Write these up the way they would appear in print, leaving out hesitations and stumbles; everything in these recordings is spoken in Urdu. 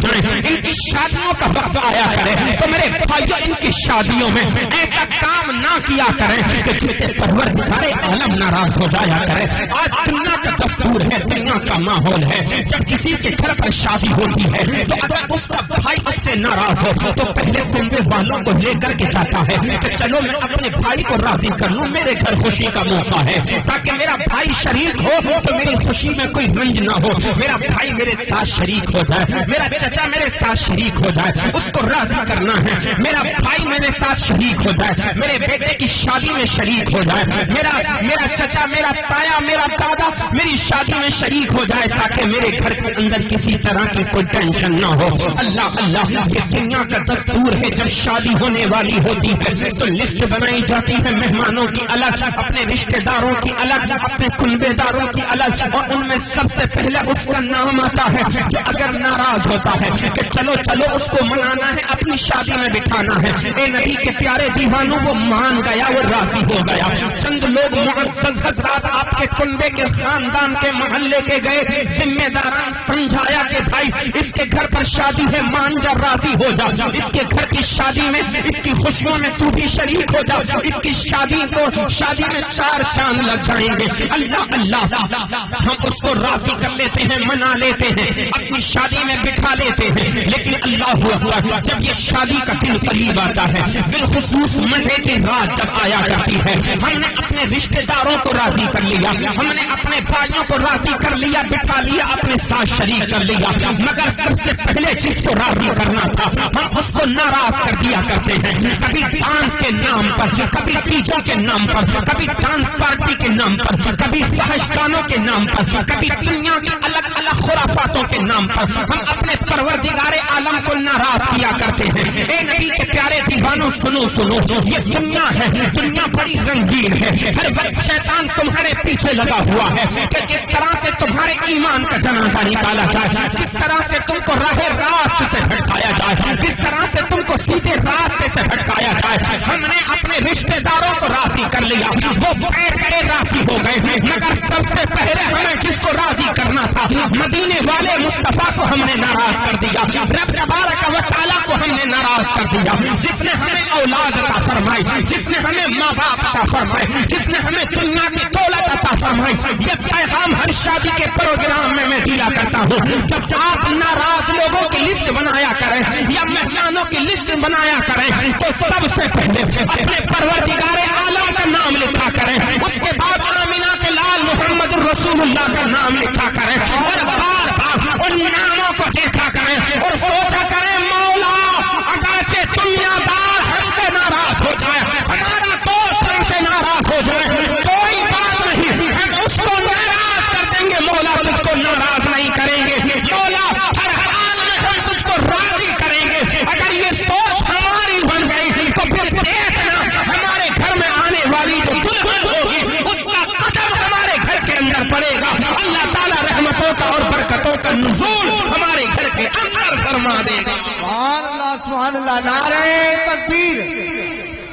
جائیں، ان کی شادیوں کا وقت آیا کرے تو میرے بھائیوں ان کی شادیوں میں ایسا کام نہ کیا کریں کہ جس سے پروردگار عالم ناراض ہو جایا کرے۔ آج دنیا کا دستور ہے، دنیا کا ماحول ہے، جب کسی کے گھر پر شادی ہوتی ہے تو اگر اس کا بھائی اس سے ناراض ہو تو پہلے کنبے والوں کو لے کر کے جاتا ہے کہ چلو میں اپنے بھائی کو راضی کر لوں، میرے گھر خوشی کا موقع ہے، تاکہ میرا بھائی شریک ہو تو میری خوشی میں کوئی رنج نہ ہو، میرا بھائی میرے ساتھ شریک ہو جائے، میرا چچا میرے ساتھ شریک ہو جائے، اس کو راضی کرنا ہے، میرا بھائی میرے ساتھ شریک ہو جائے، میرے بیٹے کی شادی میں شریک ہو جائے، میرا چچا، میرا تایا، میرا دادا میری شادی میں شریک ہو جائے، تاکہ میرے گھر کے اندر کسی طرح کی کوئی ٹینشن نہ ہو۔ اللہ اللہ، یہ دنیا کا دستور ہے، جب شادی ہونے والی ہوتی ہے تو لسٹ بنائی جاتی ہے، مہمانوں کی الگ، اپنے رشتہ داروں کی الگ، اپنے کنبے داروں کی الگ، اور ان میں سب سے پہلے اس کا نام آتا ہے جو اگر ناراض ہوتا ہے کہ چلو چلو اس کو منانا ہے، اپنی شادی میں بٹھانا ہے۔ اے نبی کے پیارے دیوانوں، وہ مان گیا، وہ راضی ہو گیا۔ چند لوگ معزز حضرات آپ کے کنبے کے خاندان کے محلے کے گئے، ذمہ داران سمجھایا کہ بھائی اس کے گھر پر شادی ہے، مان جا، راضی ہو جا، اس کے گھر کی شادی میں، اس کی خوشیوں میں تو بھی شریک ہو جا، اس کی شادی میں 4 چاند لگ جائیں گے۔ اللہ اللہ، ہم اس کو راضی کر لیتے ہیں، منا لیتے ہیں، اپنی شادی میں بٹھا لیتے ہیں، لیکن اللہ اکبر، جب یہ شادی کا دن قریب آتا ہے، بالخصوص منڈے کی رات جب آیا کرتی ہے، ہم نے اپنے رشتہ داروں کو راضی کر لیا، ہم نے اپنے بھائیوں کو راضی کر لیا، بٹھا لیا، اپنے ساتھ شریک کر لیا، مگر سب سے پہلے جس کو راضی کرنا تھا ہم اس کو ناراض کر دیا کرتے ہیں، کبھی ڈانس کے نام پر، کبھی ڈیجے کے نام پر، کبھی ڈانس پارٹی کے نام پر، کبھی فحش گانوں کے نام پر، کبھی دنیا کی الگ الگ خرافاتوں کے نام پر ہم اپنے پروردگار عالم کو ناراض کیا کرتے ہیں۔ اے نبی کے پیارے دیوانوں، سنو سنو، یہ دنیا ہے، دنیا بڑی رنگین ہے، ہر وقت شیطان تمہارے پیچھے لگا ہوا ہے کہ کس طرح سے تمہارے ایمان کا جنازہ نکالا جائے، کس طرح سے تم کو راہ راست سے بھٹکایا جائے، کس طرح سے تم کو سیدھے راستے سے بھٹکایا جائے۔ ہم نے اپنے رشتہ داروں کو راضی کر لیا، وہ بیٹھ کر راضی ہو گئے، مگر سب سے پہلے ہمیں جس کو راضی کرنا تھا، مدینے والے مصطفیٰ کو ہم نے ناراض کر دیا، رب تبارک و تعالیٰ کو ہم نے ناراض کر دیا، جس نے ہمیں اولاد عطا فرمائی، جس نے ہمیں ماں باپ عطا فرمائے، جس نے ہمیں دنیا کی دولت عطا فرمائی۔ یہ پیغام ہر شادی کے پروگرام میں دیا کرتا ہوں، جب آپ ناراض لوگوں کی لسٹ بنایا کریں یا مہمانوں کی لسٹ بنایا کریں تو سب سے پہلے اپنے پروردگار عالم کا نام لکھا کریں، اس کے بعد آمینہ کے لال محمد رسول اللہ کا نام لکھا کریں، اور بار بار ان ناموں کو دیکھا کریں اور سوچا کریں، مولا اگرچہ دنیا دار ہم سے ناراض ہو جائے، ہمارا دوست ہم سے ناراض ہو جائے، کوئی بات نہیں، ہم اس کو ناراض کر دیں گے، مولا تجھ کو ناراض نہیں کریں گے، مولا ہر حال میں ہم تجھ کو راضی کریں گے۔ اگر یہ سوچ ہماری بن گئی تو پھر دیکھنا ہمارے گھر میں آنے والی جو دلہن ہوگی اس کا قدم ہمارے گھر کے اندر پڑے گا، اللہ تعالیٰ رحمتوں کا اور برکتوں کا نزول ہمارے گھر کے اندر فرما دے گا۔ سبحان اللہ، سبحان اللہ، نعرہ تکبیر،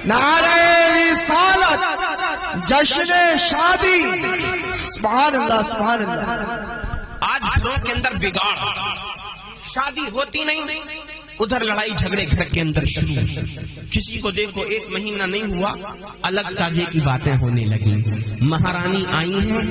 نعرہ رسالت، جشن شادی، سبحان اللہ، سبحان اللہ۔ آج گھروں کے اندر بگاڑ، شادی ہوتی نہیں، ادھر لڑائی جھگڑے گھر کے اندر شروع، کسی کو دیکھو 1 مہینہ نہیں ہوا الگ سازے کی باتیں ہونے لگی، مہارانی آئی ہیں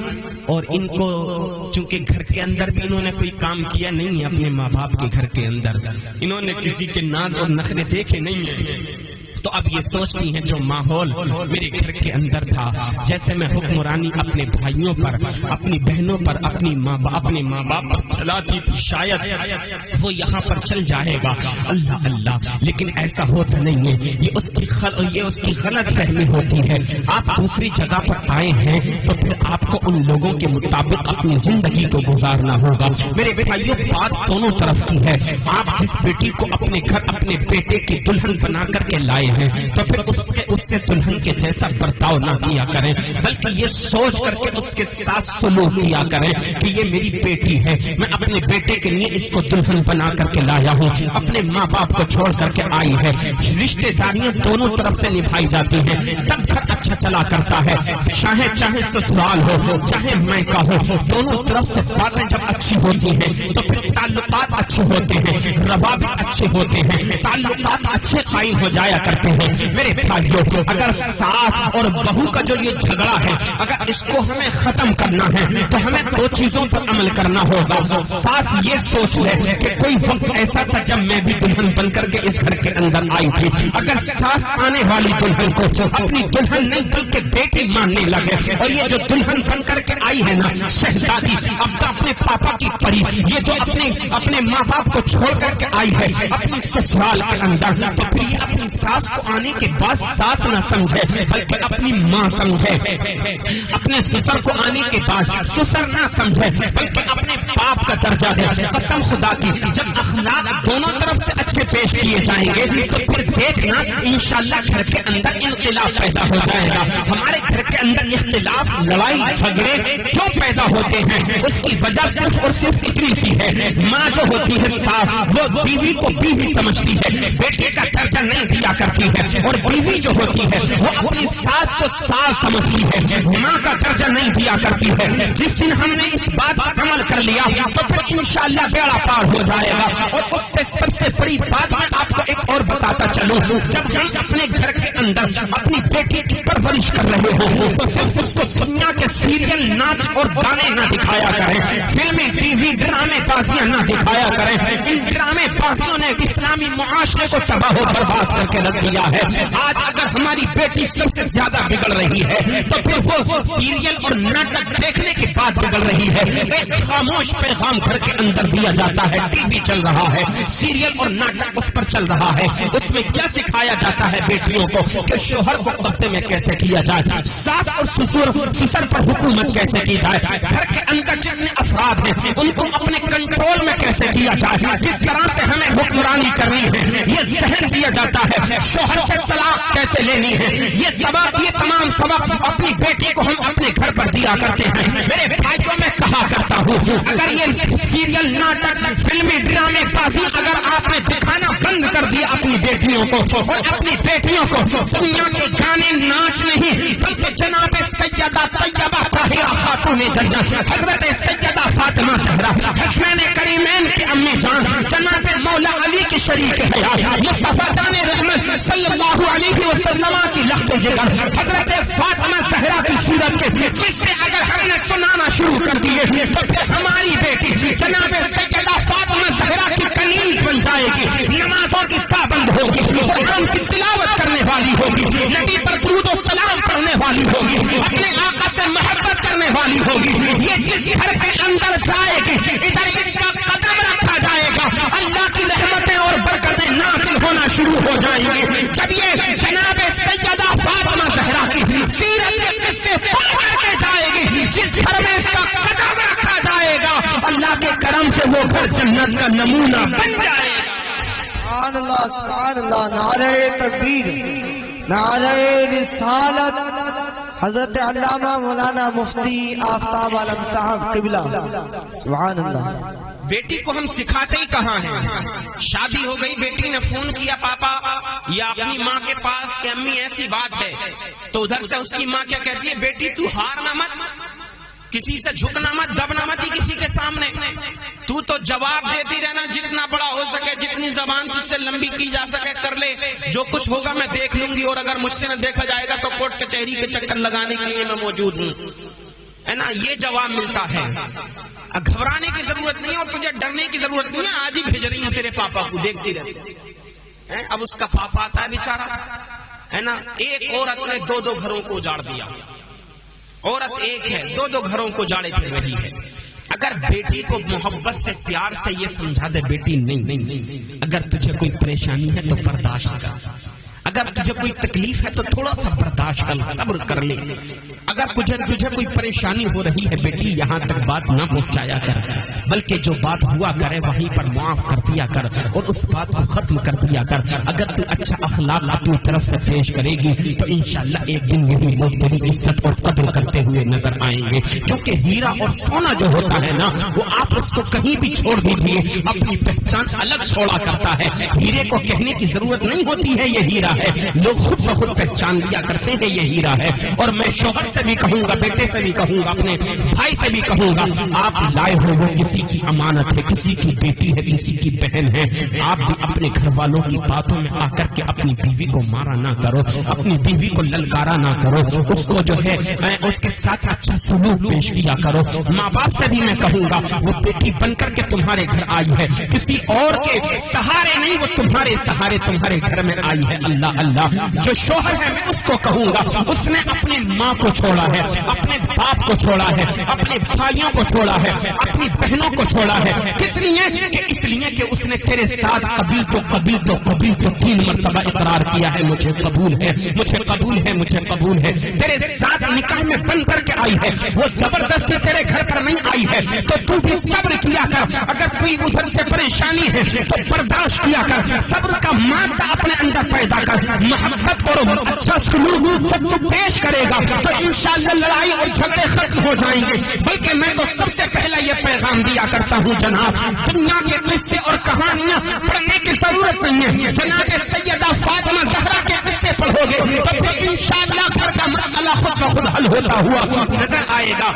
اور ان کو چونکہ گھر کے اندر بھی انہوں نے کوئی کام کیا نہیں ہے، اپنے ماں باپ کے گھر کے اندر انہوں نے کسی کے ناز اور نخرے دیکھے نہیں ہیں، تو اب یہ سوچتی ہیں جو ماحول میرے گھر کے اندر تھا، جیسے میں حکمرانی اپنے بھائیوں پر، اپنی بہنوں پر، اپنے ماں باپ پر چلاتی تھی، شاید وہ یہاں پر چل جائے گا۔ اللہ اللہ، لیکن ایسا ہوتا نہیں ہے، یہ اس کی غلط فہمی ہوتی ہے۔ آپ دوسری جگہ پر آئے ہیں تو پھر آپ کو ان لوگوں کے مطابق اپنی زندگی کو گزارنا ہوگا۔ میرے بھائیوں، بات دونوں طرف کی ہے۔ آپ جس بیٹی کو اپنے گھر اپنے بیٹے کی دلہن بنا کر کے لائے ہیں تو پھر اس سے دلہن کے جیسا برتاؤ نہ کیا کریں، بلکہ یہ سوچ کر کے اس کے ساتھ سلوک کیا کریں کہ یہ میری بیٹی ہے، میں اپنے بیٹے کے لیے اس کو دلہن بنا کر کے لایا ہوں، اپنے ماں باپ کو چھوڑ کر کے آئی ہے۔ رشتے داریاں دونوں طرف سے نبھائی جاتی ہیں، تب گھر اچھا چلا کرتا ہے، چاہے سسرال ہو چاہے میکہ ہو، دونوں طرف سے باتیں جب اچھی ہوتی ہیں تو پھر تعلقات اچھے ہوتے ہیں، روابط اچھے ہوتے ہیں، تعلقات اچھے قائم ہو جایا کرتے ہیں۔ میرے بھائیو، اگر ساس اور بہو کا جو یہ جھگڑا ہے، اگر اس کو ہمیں ختم کرنا ہے تو ہمیں دو چیزوں پر عمل کرنا ہوگا۔ ساس یہ سوچ لے کہ کوئی وقت ایسا تھا جب میں بھی دلہن بن کر کے اس گھر کے اندر آئی تھی، اگر ساس آنے والی دلہن کو اپنی دلہن نہیں بلکہ بیٹی ماننے لگے، اور یہ جو دلہن بن کر کے آئی ہے نا شہزادی، اب اپنے پاپا کی پری، یہ جو اپنے ماں باپ کو چھوڑ کر کے آئی ہے اپنی سسرال کے اندر، تو پھر یہ اپنی ساس کو آنے کے بعد ساس نہ سمجھے بلکہ اپنی ماں سمجھے، اپنے سسر کو آنے کے بعد سسر نہ سمجھے بلکہ اپنے باپ کا درجہ دے۔ قسم خدا کی، جب اخلاق دونوں طرف سے اچھے پیش کیے جائیں گے تو پھر دیکھنا انشاءاللہ گھر کے اندر انقلاب پیدا ہو جائے گا۔ ہمارے گھر کے اندر اختلاف، لڑائی جھگڑے کیوں پیدا ہوتے ہیں؟ اس کی وجہ صرف اور صرف اتنی سی ہے، ماں جو ہوتی ہے ساس، وہ بیوی کو بیوی سمجھتی ہے، بیٹے کا درجہ نہیں دیا کرتی ہے، اور بیوی جو ہوتی ہے وہ اپنی ساس کو ساس سمجھتی ہے، ماں کا درجہ نہیں دیا کرتی ہے۔ جس دن ہم نے اس بات پر عمل کر لیا تو پھر انشاءاللہ بیڑا پار ہو جائے گا۔ اور اس سے سب سے بڑی بات میں آپ کو ایک اور بتاتا چلوں، جب ہم اپنے گھر کے اندر اپنی بیٹی کی پرورش کر رہے ہو تو صرف اس کو دنیا کے سیریل، ناچ اور گانے نہ دکھایا کریں، فلمیں، ٹی وی، ڈرامے بازیاں نہ دکھایا کریں۔ ان ڈرامے بازیوں نے اسلامی معاشرے کو تباہ و برباد کر کے رکھ دیا ہے۔ آج اگر ہماری بیٹی سب سے زیادہ بگڑ رہی ہے تو پھر وہ سیریل اور ناٹک دیکھنے کے بعد بگڑ رہی ہے۔ ایک خاموش پیغام گھر کے اندر دیا جاتا ہے، ٹی وی چل رہا ہے، سیریل اور ناٹک اس پر چل رہا ہے، اس میں کیا سکھایا جاتا ہے بیٹیوں کو کہ شوہر کو قبضے میں کیسے کیا جائے، ساس اور سسر پر حکومت کیسے کی جائے، گھر کے اندر جتنے افراد ہیں ان کو اپنے کنٹرول میں کیسے کیا جائے، کس طرح سے ہمیں حکمرانی کرنی ہے، یہ ذہن دیا جاتا ہے۔ شوہر سے طلاق کیسے لینی ہے، یہ تمام سبق اپنی بیٹی کو ہم اپنے گھر پر دیا کرتے ہیں۔ میرے بھائیوں میں کہا کرتا ہوں، اگر یہ سیریل، ناٹک، فلمی، ڈرامے بازی اگر آپ نے دکھانا بند کر دیا اپنی بیٹیوں کو، اور اپنی بیٹیوں کو دنیا کے گانے، ناچ نہیں بلکہ جناب سیدہ طیبہ طاہرہ خاتون جنت حضرت سیدہ فاطمہ زہرا حسنین کریمین کی امی جان، جناب مولا علی کی شریک حیات، مصطفیٰ جان رحمت صلی اللہ علیہ وسلم کی لخت جگر، حضرت فاطمہ زہرا کی سیرت کے قصے اگر ہم نے سنانا شروع کر دیے تو پھر ہماری بیٹی جناب سیدہ فاطمہ زہرا کی کنیز بن جائے گی، نمازوں کی پابند ہوگی، قرآن کی تلاوت کرنے والی ہوگی، نبی پر درود و سلام کرنے والی ہوگی، اپنے آقا سے محبت کرنے والی ہوگی۔ یہ جس گھر کے اندر جائے گی ادھر اس کا قدم رکھا جائے گا، اللہ کی رحمتیں اور برکتیں نازل ہونا شروع ہو جائیں گی۔ جب یہ جناب سیدہ فاطمہ زہرا کی سیرت کے قصے پڑھ کر کے جائے گی، جس گھر میں اس کا قدم رکھا جائے گا، اللہ کے کرم سے وہ گھر جنت کا نمونہ بن جائے گا۔ سبحان اللہ، سبحان اللہ، نعرہ تکبیر، نعرہ رسالت، حضرت علامہ مولانا مفتی آفتاب عالم صاحب قبلہ، سبحان اللہ۔ بیٹی کو ہم سکھاتے ہی کہاں ہیں؟ شادی ہو گئی، بیٹی نے فون کیا پاپا یا اپنی ماں کے پاس کہ امی ایسی بات ہے، تو ادھر سے اس کی ماں کیا کہتی ہے، بیٹی تو ہارنا مت، کسی سے جھکنا مت، دبنا مت ہی کسی کے سامنے، تو جواب دیتی رہنا، جتنا بڑا ہو سکے، جتنی زبان تجھ سے لمبی کی جا سکے کر لے، جو کچھ ہوگا میں دیکھ لوں گی، اور اگر مجھ سے نہ دیکھا جائے گا تو کورٹ کچہری کے چکر لگانے کے لیے میں موجود ہوں، ہے نا؟ یہ جواب ملتا ہے۔ گھبرانے کی ضرورت نہیں اور تجھے ڈرنے کی ضرورت نہیں ہے، آج ہی بھیج رہی ہوں تیرے پاپا کو، دیکھتی رہتی۔ اب اس کا پاپا آتا ہے بیچارہ، ہے نا؟ ایک عورت نے دو گھروں کو اجاڑ دیا، عورت ایک ہے، دو گھروں کو اجاڑے پھر رہی ہے۔ اگر بیٹی کو محبت سے، پیار سے یہ سمجھا دے، بیٹی نہیں، اگر تجھے کوئی پریشانی ہے تو برداشت کر، اگر تجھے کوئی تکلیف ہے تو تھوڑا سا برداشت کر، صبر کر لے، اگر تجھے کوئی پریشانی ہو رہی ہے بیٹی یہاں تک بات نہ پہنچایا کر، بلکہ جو بات ہوا کرے وہیں پر معاف کر دیا کر اور اس بات کو ختم کر دیا کر۔ اگر تو اچھا اخلاق اپنی طرف سے پیش کرے گی تو انشاءاللہ ایک دن یہی لوگ تیری عزت اور قدر کرتے ہوئے نظر آئیں گے، کیونکہ ہیرا اور سونا جو ہوتا ہے نا وہ آپ اس کو کہیں بھی چھوڑ دیجیے اپنی پہچان الگ چھوڑا کرتا ہے۔ ہیرے کو کہنے کی ضرورت نہیں ہوتی ہے یہ ہیرا ہے، لوگ خود بخود پہچان لیا کرتے ہیں یہ ہیرا ہے۔ اور میں شوہر سے بھی کہوں گا، بیٹے سے بھی کہوں گا، اپنے بھائی سے بھی کہوں گا، آپ لائے ہو وہ کسی کی امانت ہے، کسی کی بیٹی ہے، کسی کی بہن ہے، آپ بھی اپنے گھر والوں کی باتوں میں آ کر کے اپنی بیوی کو مارا نہ کرو، اپنی بیوی کو للکارا نہ کرو، اس کو جو ہے اس کے ساتھ اچھا سلوک پیش کیا کرو۔ ماں باپ سے بھی میں کہوں گا وہ بیٹی بن کر کے تمہارے گھر آئی ہے، کسی اور کے سہارے نہیں، وہ تمہارے سہارے تمہارے گھر میں آئی ہے۔ اللہ اللہ، جو شوہر ہے میں اس کو کہوں گا اس نے اپنی ماں کو چھوڑا ہے، اپنے باپ کو چھوڑا ہے، اپنے بھائیوں کو چھوڑا ہے، اپنی بہنوں کو چھوڑا ہے، کس لیے کہ اس لیے کہ اس نے تیرے ساتھ قبیل تو 3 مرتبہ اقرار کیا ہے مجھے قبول ہے، مجھے قبول ہے، مجھے قبول ہے، تیرے ساتھ نکاح میں بن کر کے آئی ہے، وہ زبردستی تیرے گھر پر نہیں آئی ہے، تو بھی صبر کیا کر۔ اگر کوئی ادھر سے پریشانی ہے تو برداشت کیا کر، صبر کا مادہ اپنے اندر پیدا کر، محبت کرو، اچھا سلوک جب تو پیش کرے گا تو انشاءاللہ لڑائی اور جھگڑے ختم ہو جائیں گے۔ بلکہ میں تو سب سے پہلے یہ پیغام دیا کرتا ہوں جناب، دنیا کے قصے اور کہانیاں پڑھنے کی ضرورت نہیں ہے، جناب سیدہ فاطمہ زہرا کے قصے پڑھو گے تو پھر انشاءاللہ گھر کا مسئلہ خود بخود حل ہوتا ہوا نظر آئے گا۔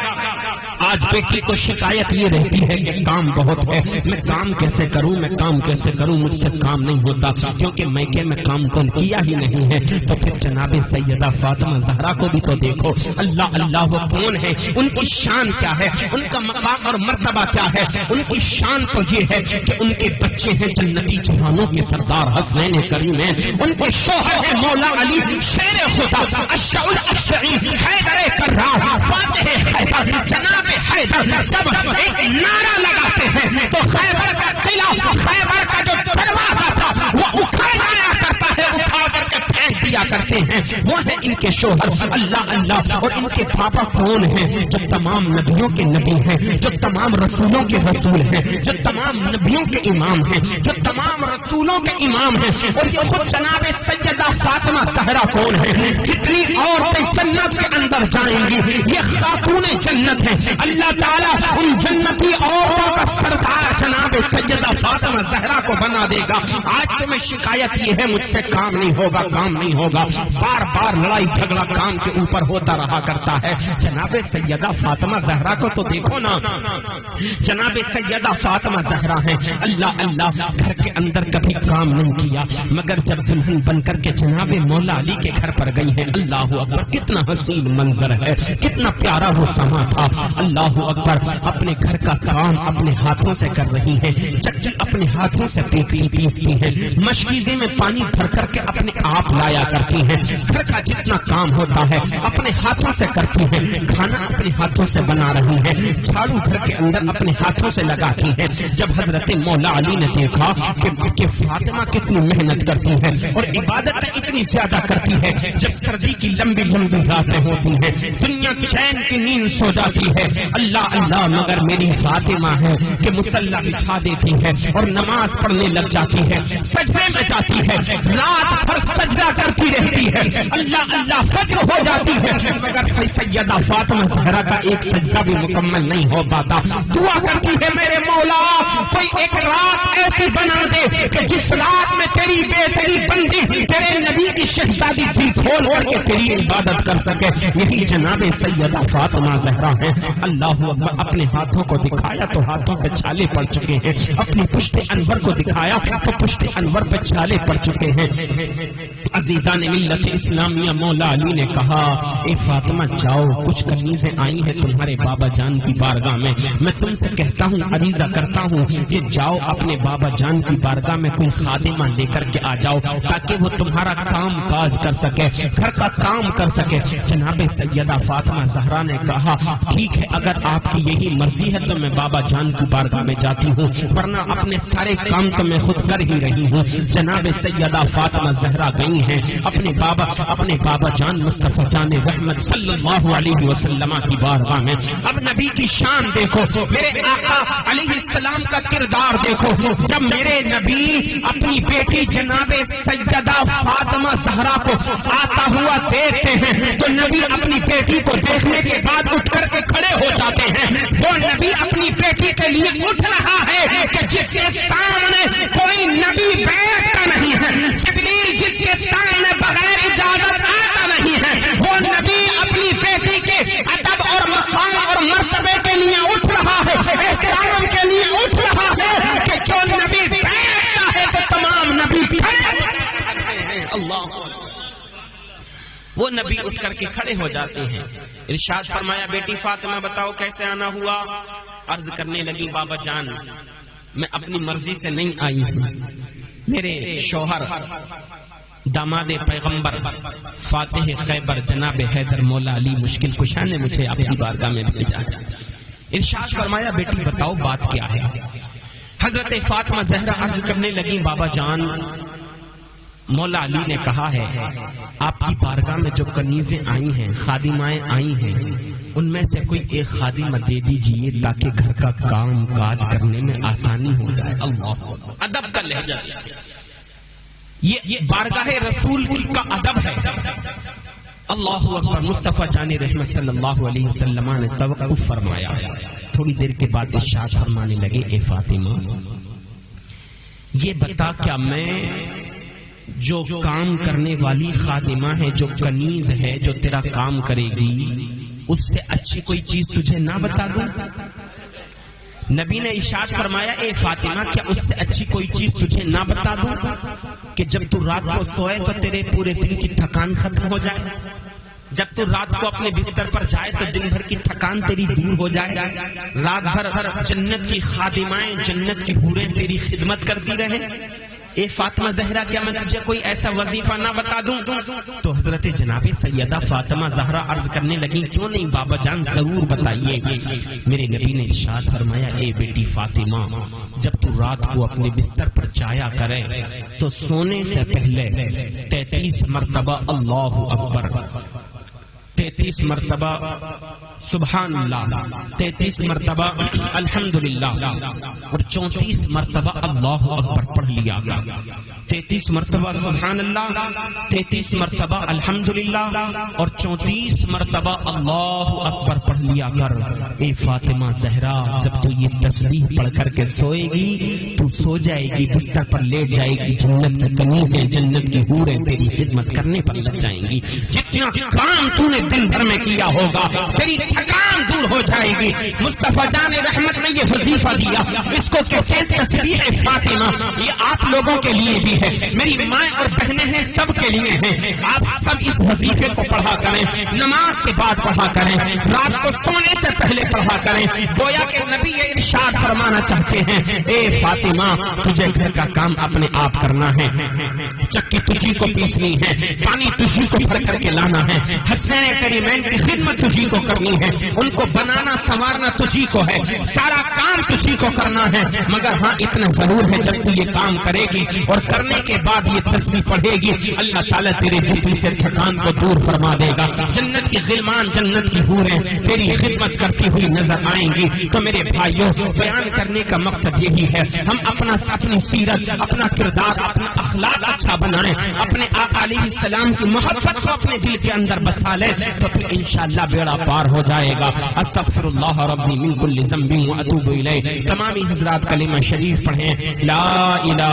آج بیٹی کو شکایت یہ رہتی ہے کہ کام بہت ہے، میں کام کیسے کروں، میں کام کیسے کروں، مجھ سے کام نہیں ہوتا، کیونکہ میکے میں کام کیا ہی نہیں ہے۔ تو پھر جناب سیدہ فاطمہ زہرا کو بھی تو دیکھو، اللہ اللہ وہ کون ہے، ان کی شان کیا ہے، ان کا مقام اور مرتبہ کیا ہے۔ ان کی شان تو یہ ہے کہ ان کے بچے ہیں جنتی جوانوں کے سردار حسنین کریم ہیں، ان کے شوہر ہیں مولا علی شیر خدا اشعل اشعی حیدر کرار فاتح خیبر جناب حیدر۔ جب ایک نعرہ لگاتے ہیں تو خیبر کا قلعہ، خیبر کا جو دروازہ تھا وہ اکھڑ جایا کرتا ہے، اٹھا کر کے پھینک دیا کرتے ہیں۔ وہ ہے ان کے شوہر، اللہ اللہ۔ اور ان کے پاپا کون ہیں؟ جو تمام نبیوں کے نبی ہیں، جو تمام رسولوں کے رسول ہیں، جو تمام نبیوں کے امام ہیں، جو تمام رسولوں کے امام ہیں۔ اور یہ خود جناب سیدہ فاطمہ زہرا کون ہے؟ کتنی عورتیں جنت کے اندر جائیں گی، یہ خاتون جنت ہیں۔ اللہ تعالیٰ ان جنتی عورتوں کا سردار جناب سیدہ فاطمہ زہرا کو بنا دے گا۔ آج تمہیں شکایت یہ ہے مجھ سے کام نہیں ہوگا، کام نہیں ہوگا، بار بار لڑائی جھگڑا کام کے اوپر ہوتا رہا کرتا ہے۔ جناب سیدہ فاطمہ زہرا کو تو دیکھو نا، جناب سیدہ فاطمہ زہرا ہیں، اللہ اللہ، گھر کے اندر کبھی کام نہیں کیا، مگر جب دلہن بن کر کے جناب مولا علی کے گھر پر گئی ہیں، اللہ اکبر، کتنا حسین منظر ہے، کتنا پیارا وہ سما تھا، اللہ اکبر۔ اپنے گھر کا کام اپنے ہاتھوں سے کر رہی ہیں، چچی اپنے ہاتھوں سے پیستی ہیں، مشکیزے میں پانی بھر کر کے اپنے آپ لایا کرتی ہیں، گھر کا جتنا کام ہوتا ہے اپنے ہاتھوں سے کرتی ہیں، کھانا اپنے ہاتھوں سے بنا رہی ہیں، جھاڑو گھر کے اندر اپنے ہاتھوں سے لگاتی ہیں۔ جب حضرت مولا علی نے دیکھا کہ فاطمہ کتنی محنت کرتی ہے اور عبادتیں اتنی زیادہ کرتی ہے، جب سردی کی لمبی لمبی راتیں ہوتی ہیں، دنیا چین کی نیند سو جاتی ہے، اللہ اللہ، مگر میری فاطمہ ہے کہ مصلی بچھا دیتی ہے اور نماز پڑھنے لگ جاتی ہے، سجدے میں جاتی ہے، رات بھر سجدہ کرتی رہتی ہے، اللہ اللہ، فجر ہو جاتی ہے، مگر سیدہ فاطمہ زہرا کا ایک سجدہ بھی مکمل نہیں ہو پاتا۔ دعا کرتی ہے میرے مولا کوئی ایک رات ایسی بنا دے کہ جس رات میں تیری تیری بندی تیرے نبی کی شہزادی بھی کھول کر کے تیری عبادت کر سکے۔ یہی جناب سیدہ فاطمہ زہرا ہیں، اللہ اکبر۔ اپنے ہاتھوں کو دکھایا تو ہاتھوں پہ چھالے پڑ چکے ہیں، اپنی پشت انور کو دکھایا تو پشت انور پہ چھالے پڑ چکے ہیں۔ عزیزان ملت اسلامیہ، مولا علی نے کہا اے فاطمہ جاؤ، کچھ کنیزیں آئی ہیں تمہارے بابا جان کی بارگاہ میں تم سے کہتا ہوں، عریضہ کرتا ہوں کہ جاؤ اپنے بابا جان کی بارگاہ میں کوئی خادمہ لے کر کے آ جاؤ تاکہ وہ تمہارا کام کاج کر سکے، گھر کا کام کر سکے۔ جناب سیدہ فاطمہ زہرا نے کہا ٹھیک ہے، اگر آپ کی یہی مرضی ہے تو میں بابا جان کی بارگاہ میں جاتی ہوں، ورنہ اپنے سارے کام کام تو میں خود کر ہی رہی ہوں. جناب سیدہ فاطمہ زہرا گئی ہیں اپنے بابا جان مصطفیٰ جان رحمت صلی اللہ علیہ وسلم کی بارگاہ میں. اب نبی کی شان دیکھو, میرے آقا علیہ السلام کا کردار دیکھو. جب میرے نبی اپنی بیٹی جناب سیدہ فاطمہ زہرا کو آتا ہوا دیکھتے ہیں تو نبی اپنی بیٹی کو دیکھنے کے بعد اٹھ کر کے کھڑے ہو جاتے ہیں. وہ نبی اپنی بیٹی کے لیے اٹھ رہا ہے کہ جس کے سامنے کوئی نبی بیٹھتا نہیں ہے, جبریل جس کے سامنے بغیر اجازت آتا نہیں ہے, وہ نبی اپنی بیٹی کے ادب اور مقام اور مرتبے کے لیے اٹھ رہا ہے, احترام کے لیے اٹھ رہا ہے کہ جو نبی بیٹھتا ہے تو تمام نبی بیٹھتے ہیں. اللہ, وہ نبی اٹھ کر کے کھڑے ہو جاتے ہیں. ارشاد فرمایا بیٹی فاطمہ بتاؤ کیسے آنا ہوا؟ عرض کرنے لگی بابا جان میں اپنی مرضی سے نہیں آئی ہوں, میرے شوہر داماد پیغمبر فاتح خیبر جناب حیدر مولا علی مشکل کشا نے مجھے آپ کی بارگاہ میں بھیجا. ارشاد فرمایا بیٹی بتاؤ بات کیا ہے؟ حضرت فاطمہ زہرا عرض کرنے لگی بابا جان مولا علی نے کہا ہے آپ کی بارگاہ میں جو کنیزیں آئی ہیں, خادمائیں آئی ہیں, ان میں سے کوئی ایک خادمہ دے دیجئے تاکہ گھر کا کام کاج کرنے میں آسانی ہو جائے. اللہ, ادب کا لہجہ, یہ بارگاہ رسول کا ادب ہے. اللہ اکبر. مصطفیٰ جان رحمت صلی اللہ علیہ وسلم نے توقف فرمایا. تھوڑی دیر کے بعد ارشاد فرمانے لگے اے فاطمہ یہ بتا کیا میں جو کام کرنے والی خادمہ ہے, جو کنیز ہے, جو تیرا کام کرے گی, اس سے اچھی کوئی چیز تجھے نہ بتا دوں؟ نبی نے ارشاد فرمایا اے فاطمہ کیا اس سے اچھی کوئی چیز تجھے نہ بتا دوں کہ جب تو رات کو سوئے تو تیرے پورے دن کی تھکان ختم ہو جائے, جب تو رات کو اپنے بستر پر جائے تو دن بھر کی تھکان تیری دور ہو جائے, رات بھر جنت کی خادمائیں, جنت کی حوریں تیری خدمت کرتی رہیں. اے فاطمہ زہرا کیا میں تجھے کوئی ایسا وظیفہ نہ بتا دوں؟ تو حضرت جناب سیدہ فاطمہ زہرا عرض کرنے لگی کیوں نہیں بابا جان ضرور بتائیے. میرے نبی نے ارشاد فرمایا اے بیٹی فاطمہ جب تو رات کو اپنے بستر پر جایا کرے تو سونے سے پہلے 33 مرتبہ اللہ اکبر, 33 مرتبہ سبحان اللہ, 33 مرتبہ الحمدللہ اور 34 مرتبہ اللہ اکبر پڑھ لیا گیا. 33 مرتبہ سبحان اللہ, 33 مرتبہ الحمدللہ اور 34 مرتبہ اللہ اکبر پڑھ لیا کر. اے فاطمہ زہرا جب تو یہ تسبیح پڑھ کر کے سوئے گی تو سو جائے گی, بستر پر لیٹ جائے گی, جنت کی کنیزیں, جنت کی حوریں تیری خدمت کرنے پر لگ جائیں گی. جتنا کام تو نے دن بھر میں کیا ہوگا تیری تھکان دور ہو جائے گی. مصطفیٰ جان رحمت نے یہ وظیفہ دیا, اس کو کہتے ہیں تسبیح فاطمہ. یہ آپ لوگوں کے لیے بھی ہے, میری مائیں اور بہنیں ہیں, سب کے لیے ہیں. آپ سب اس وظیفے کو پڑھا کریں, نماز کے بعد پڑھا کریں, رات کو سونے سے پہلے پڑھا کریں. گویا کہ نبی یہ ارشاد فرمانا چاہتے ہیں اے فاطمہ تجھے گھر کا کام اپنے آپ کرنا ہے, چکی تجھی کو پیسنی ہے, پانی تجھی کو بھر کر کے لانا ہے, حسنین کریمین کی خدمت تجھی کو کرنی ہے, ان کو بنانا سنوارنا تجھی کو ہے, سارا کام تجھی کو کرنا ہے. مگر ہاں اتنا ضرور ہے جب تو یہ کام کرے گی اور کرنے کے بعد یہ تسبیح پڑھے گی اللہ تعالیٰ تیرے جسم سے تھکان کو دور فرما دے گا. جنت کی غلمان, جنت کی حوریں تیری خدمت کرتی ہوئی نظر آئیں گی. تو میرے بھائیوں بیان کرنے کا مقصد یہی ہے ہم اپنی سیرت, اپنا کردار, اپنا اخلاق اچھا بنائیں, اپنے آقا علیہ السلام کی محبت کو اپنے دل کے اندر بسا لیں تو پھر انشاءاللہ بیڑا پار ہو جائے گا. استغفر اللہ ربی من کل ذنب واتوب الیہ. تمامی حضرات کلمہ شریف پڑھیں لا الہ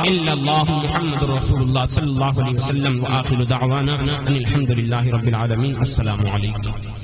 الا اللہ محمد رسول اللہ صلی اللہ علیہ وسلم. وآخر دعوانا ان الحمد للہ رب العالمین. السلام علیکم.